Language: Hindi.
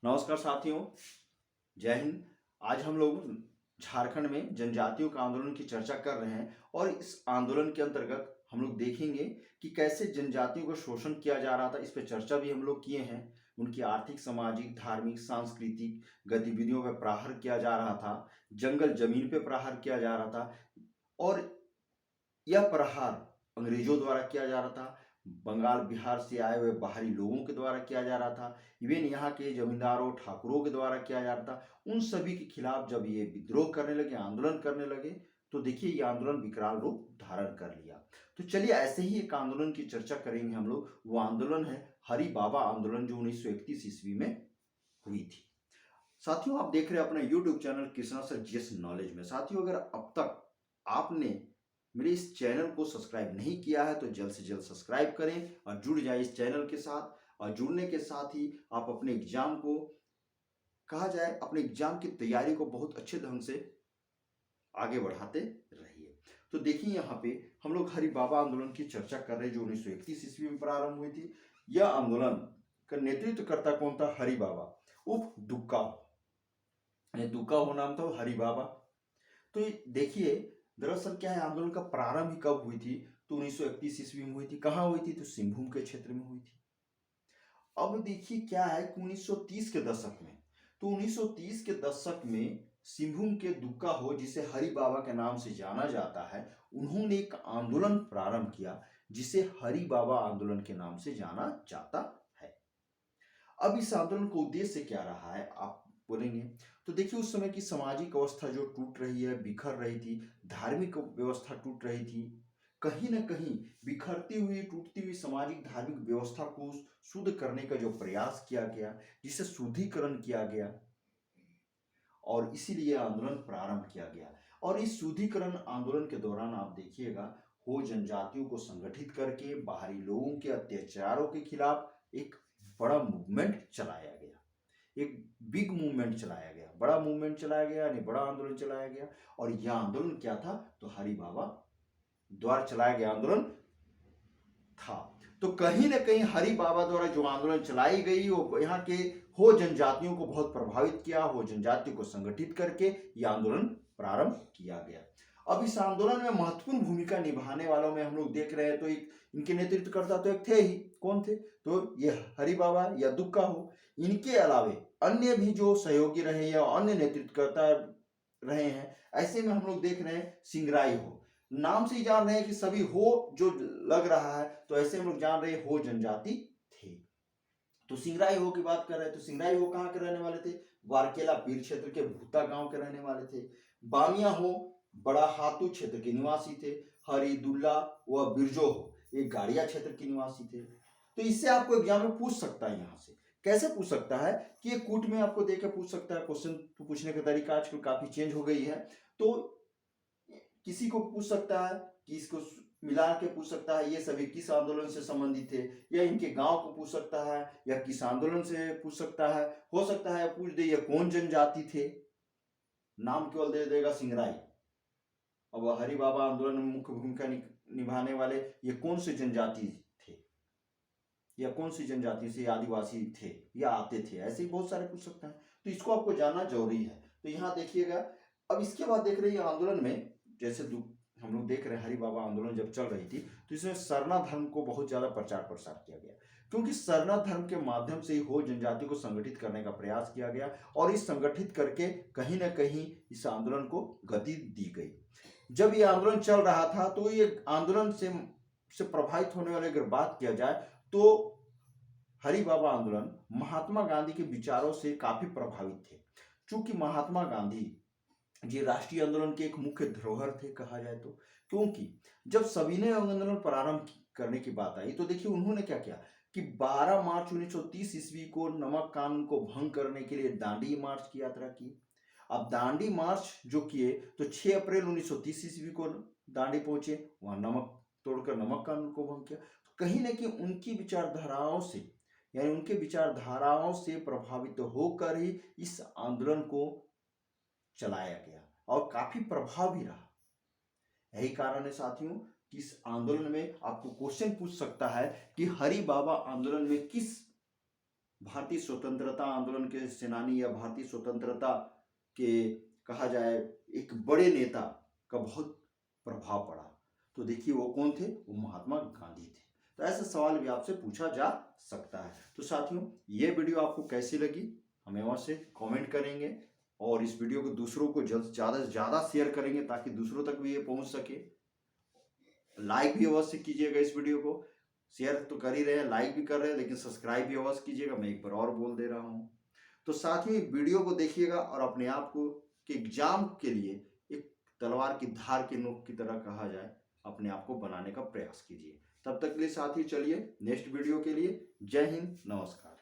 नमस्कार साथियों, जय हिंद। आज हम लोग झारखंड में जनजातियों का आंदोलन की चर्चा कर रहे हैं और इस आंदोलन के अंतर्गत हम लोग देखेंगे कि कैसे जनजातियों को शोषण किया जा रहा था। इस पे चर्चा भी हम लोग किए हैं। उनकी आर्थिक, सामाजिक, धार्मिक, सांस्कृतिक गतिविधियों पर प्रहार किया जा रहा था, जंगल जमीन पे प्रहार किया जा रहा था और यह प्रहार अंग्रेजों द्वारा किया जा रहा था, बंगाल बिहार से आए हुए बाहरी लोगों के द्वारा किया जा रहा था, इवन यहाँ के जमींदारों ठाकुरों के द्वारा किया जा रहा था। उन सभी के खिलाफ जब ये विद्रोह करने लगे, आंदोलन करने लगे, तो देखिए ये आंदोलन विकराल रूप धारण कर लिया। तो चलिए ऐसे ही एक आंदोलन की चर्चा करेंगे हम लोग। वो आंदोलन है हरि बाबा आंदोलन, जो 1931 ईस्वी में हुई थी। साथियों, आप देख रहे हैं अपना YouTube channel Krishna sir GS knowledge में। साथियों, अगर अब तक आपने मेरे इस चैनल को सब्सक्राइब नहीं किया है तो जल्द से जल्द सब्सक्राइब करें और जुड़ जाए इस चैनल के साथ। और जुड़ने के साथ ही आप अपने एग्जाम को, कहा जाए अपने एग्जाम की तैयारी को बहुत अच्छे ढंग से आगे बढ़ाते रहिए। तो देखिए यहाँ पे हम लोग हरि बाबा आंदोलन की चर्चा कर रहे हैं, जो 1931 ईस्वी में प्रारंभ हुई थी। यह आंदोलन का नेतृत्व करता कौन था? हरि बाबा उर्फ दुक्का हो। दुक्का हो नाम था, हरि बाबा। तो देखिए दरअसल क्या है, आंदोलन का प्रारंभ ही कब हुई थी? तो 1931 ईस्वी में हुई थी। कहाँ हुई थी? तो सिंहभूम के क्षेत्र में हुई थी। अब देखिए क्या है कि 1930 के दशक में, तो 1930 के दशक में सिंहभूम के दुक्का हो, जिसे हरि बाबा के नाम से जाना जाता है, उन्होंने एक आंदोलन प्रारंभ किया जिसे हरि बाबा आंदोलन के नाम से जाना जाता है। अब इस आंदोलन का उद्देश्य क्या रहा है आप बोलेंगे? तो देखिए उस समय की सामाजिक अवस्था जो टूट रही है, बिखर रही थी, धार्मिक व्यवस्था टूट रही थी। कहीं ना कहीं बिखरती हुई, टूटती हुई सामाजिक धार्मिक व्यवस्था को शुद्ध करने का जो प्रयास किया गया, जिसे शुद्धिकरण किया गया, और इसीलिए आंदोलन प्रारंभ किया गया। और इस शुद्धिकरण आंदोलन के दौरान आप देखिएगा, हो जनजातियों को संगठित करके बाहरी लोगों के अत्याचारों के खिलाफ एक बड़ा मूवमेंट चलाया गया, एक बिग मूवमेंट चलाया गया, बड़ा मूवमेंट चलाया गया, यानी बड़ा आंदोलन चलाया गया। और यह आंदोलन क्या था? तो हरि बाबा द्वारा चलाया गया आंदोलन था। तो कहीं ना कहीं हरि बाबा द्वारा जो आंदोलन चलाई गई, वो यहाँ के हो जनजातियों को बहुत प्रभावित किया, हो जनजातियों को संगठित करके यह आंदोलन प्रारंभ किया गया। अब इस आंदोलन में महत्वपूर्ण भूमिका निभाने वालों में हम लोग देख रहे हैं, तो एक इनके नेतृत्वकर्ता तो एक थे ही। कौन थे? तो ये हरि बाबा या दुक्का हो। इनके अलावे अन्य भी जो सहयोगी रहे या अन्य नेतृत्वकर्ता रहे हैं, ऐसे में हम लोग देख रहे हैं सिंगराई हो। नाम से ही जान रहे हैं कि सभी हो जो लग रहा है, तो ऐसे हम लोग जान रहे हैं हो जनजाति थे। तो सिंगराई हो की बात कर रहे हैं, तो सिंगराई हो कहाँ के रहने वाले थे? वारकेला पीर क्षेत्र के भूता गांव के रहने वाले थे। बामिया हो बड़ा हातू क्षेत्र के निवासी थे। हरिदुल्ला व बिरजो हो ये गाड़िया क्षेत्र के निवासी थे। तो इससे आपको एग्जाम में पूछ सकता है। यहाँ से कैसे पूछ सकता है कि ये कूट में आपको देकर पूछ सकता है। क्वेश्चन पूछने का तरीका आजकल काफी चेंज हो गई है। तो किसी को पूछ सकता है कि इसको मिला के पूछ सकता है ये सभी किस आंदोलन से संबंधित थे, या इनके गांव को पूछ सकता है, या किस आंदोलन से पूछ सकता है। हो सकता है पूछ दे ये कौन जनजाति थे, नाम केवल दे देगा सिंगराई। अब हरि बाबा आंदोलन में मुख्य भूमिका निभाने वाले ये कौन से जनजाति थे, या कौन सी जनजाति से आदिवासी थे या आते थे, ऐसे ही बहुत सारे पूछ सकता है। तो इसको आपको जानना जरूरी है। तो यहाँ देखिएगा, अब इसके बाद देख रहे हैं आंदोलन में, जैसे हम लोग देख रहे हैं हरि बाबा आंदोलन जब चल रही थी, तो इसमें सरना धर्म को बहुत ज्यादा प्रचार प्रसार किया गया, क्योंकि सरना धर्म के माध्यम से ही हो जनजाति को संगठित करने का प्रयास किया गया, और इस संगठित करके कहीं ना कहीं इस आंदोलन को गति दी गई। जब ये आंदोलन चल रहा था, तो ये आंदोलन से प्रभावित होने वाले अगर बात किया जाए, तो हरि बाबा आंदोलन महात्मा गांधी के विचारों से काफी प्रभावित थे। चूंकि महात्मा गांधी जी राष्ट्रीय आंदोलन के एक मुख्य धरोहर थे कहा जाए तो, क्योंकि जब सभी ने आंदोलन प्रारंभ करने की बात आई, तो देखिए उन्होंने क्या किया कि 12 मार्च 1930 ईस्वी को नमक कानून को भंग करने के लिए दांडी मार्च की यात्रा की। अब दांडी मार्च जो किए, तो 6 अप्रैल 1930 ईस्वी को दांडी पहुंचे, वहां नमक तोड़कर नमक कानून को भंग किया। तो कहीं ना कहीं उनकी विचारधाराओं से, यानी उनके विचारधाराओं से प्रभावित होकर ही इस आंदोलन को चलाया गया, और काफी प्रभाव भी रहा। यही कारण है साथियों कि इस आंदोलन में आपको क्वेश्चन पूछ सकता है कि हरि बाबा आंदोलन में किस भारतीय स्वतंत्रता आंदोलन के सेनानी या भारतीय स्वतंत्रता के कहा जाए एक बड़े नेता का बहुत प्रभाव पड़ा। तो देखिए वो कौन थे, वो महात्मा गांधी थे। तो ऐसा सवाल भी आपसे पूछा जा सकता है। तो साथियों, ये वीडियो आपको कैसी लगी हमें वहां से कमेंट करेंगे, और इस वीडियो को दूसरों को ज़्यादा से ज़्यादा शेयर करेंगे ताकि दूसरों तक भी ये पहुंच सके। लाइक भी अवश्य कीजिएगा, इस वीडियो को शेयर तो कर ही रहे हैं, लाइक भी कर रहे हैं, लेकिन सब्सक्राइब भी अवश्य कीजिएगा। मैं एक बार और बोल दे रहा हूँ। तो साथियों, वीडियो को देखिएगा और अपने आप को कि एग्जाम के लिए एक तलवार की धार के नोक की तरह कहा जाए, अपने आप को बनाने का प्रयास कीजिए। तब तक के लिए साथी चलिए नेक्स्ट वीडियो के लिए जय हिंद, नमस्कार।